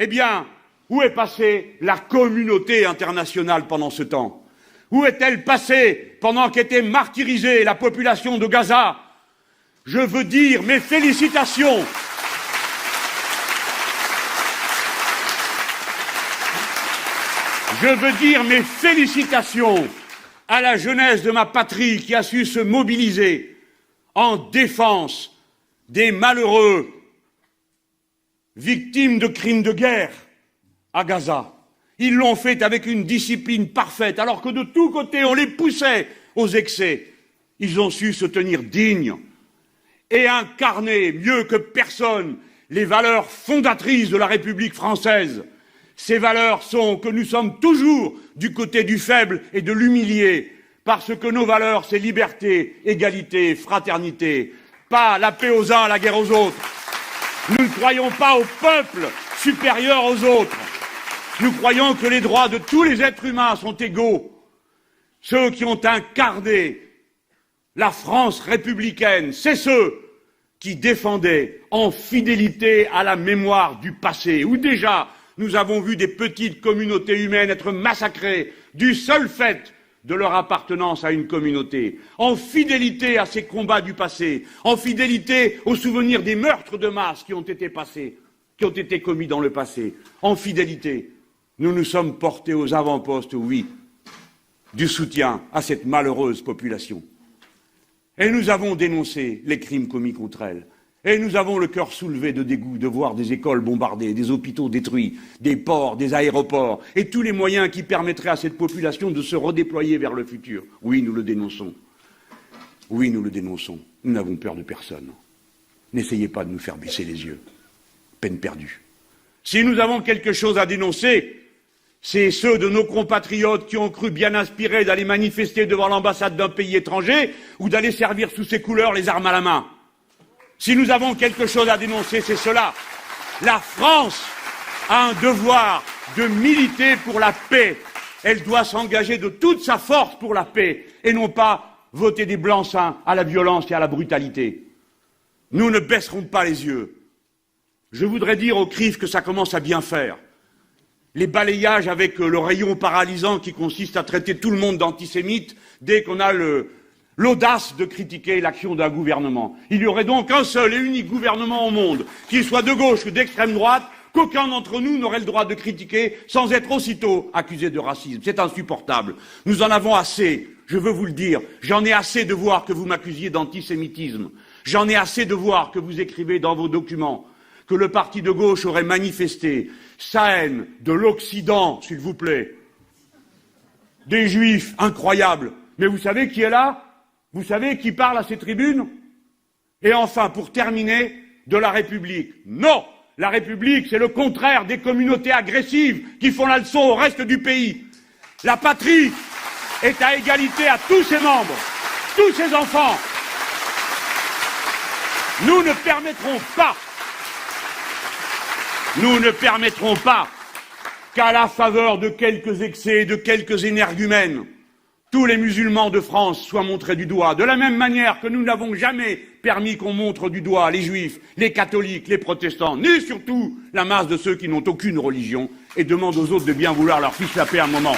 Eh bien, où est passée la communauté internationale pendant ce temps? Où est-elle passée pendant qu'était martyrisée la population de Gaza? Je veux dire mes félicitations. Je veux dire mes félicitations à la jeunesse de ma patrie qui a su se mobiliser en défense des malheureux victimes de crimes de guerre à Gaza. Ils l'ont fait avec une discipline parfaite, alors que de tous côtés on les poussait aux excès. Ils ont su se tenir dignes et incarner mieux que personne les valeurs fondatrices de la République française. Ces valeurs sont que nous sommes toujours du côté du faible et de l'humilié, parce que nos valeurs, c'est liberté, égalité, fraternité, pas la paix aux uns, la guerre aux autres. Nous ne croyons pas au peuple supérieur aux autres. Nous croyons que les droits de tous les êtres humains sont égaux. Ceux qui ont incarné la France républicaine, c'est ceux qui défendaient en fidélité à la mémoire du passé, où déjà nous avons vu des petites communautés humaines être massacrées du seul fait de leur appartenance à une communauté, en fidélité à ces combats du passé, en fidélité aux souvenirs des meurtres de masse qui ont été commis dans le passé, en fidélité. Nous nous sommes portés aux avant-postes, oui, du soutien à cette malheureuse population. Et nous avons dénoncé les crimes commis contre elle. Et nous avons le cœur soulevé de dégoût de voir des écoles bombardées, des hôpitaux détruits, des ports, des aéroports, et tous les moyens qui permettraient à cette population de se redéployer vers le futur. Oui, nous le dénonçons. Oui, nous le dénonçons. Nous n'avons peur de personne. N'essayez pas de nous faire baisser les yeux. Peine perdue. Si nous avons quelque chose à dénoncer, c'est ceux de nos compatriotes qui ont cru bien inspirés d'aller manifester devant l'ambassade d'un pays étranger ou d'aller servir sous ses couleurs les armes à la main. Si nous avons quelque chose à dénoncer, c'est cela. La France a un devoir de militer pour la paix. Elle doit s'engager de toute sa force pour la paix et non pas voter des blancs-seings à la violence et à la brutalité. Nous ne baisserons pas les yeux. Je voudrais dire aux CRIF que ça commence à bien faire. Les balayages avec le rayon paralysant qui consiste à traiter tout le monde d'antisémite dès qu'on a l'audace de critiquer l'action d'un gouvernement. Il y aurait donc un seul et unique gouvernement au monde, qu'il soit de gauche ou d'extrême droite, qu'aucun d'entre nous n'aurait le droit de critiquer sans être aussitôt accusé de racisme. C'est insupportable. Nous en avons assez, je veux vous le dire. J'en ai assez de voir que vous m'accusiez d'antisémitisme. J'en ai assez de voir que vous écrivez dans vos documents que le parti de gauche aurait manifesté sa haine de l'Occident, s'il vous plaît, des Juifs, incroyable. Mais vous savez qui est là? Vous savez qui parle à ces tribunes? Et enfin, pour terminer, de la République. Non! La République, c'est le contraire des communautés agressives qui font la leçon au reste du pays. La patrie est à égalité à tous ses membres, tous ses enfants. Nous ne permettrons pas qu'à la faveur de quelques excès, de quelques énergumènes, tous les musulmans de France soient montrés du doigt, de la même manière que nous n'avons jamais permis qu'on montre du doigt les juifs, les catholiques, les protestants, ni surtout la masse de ceux qui n'ont aucune religion et demandent aux autres de bien vouloir leur fiche la paix un moment.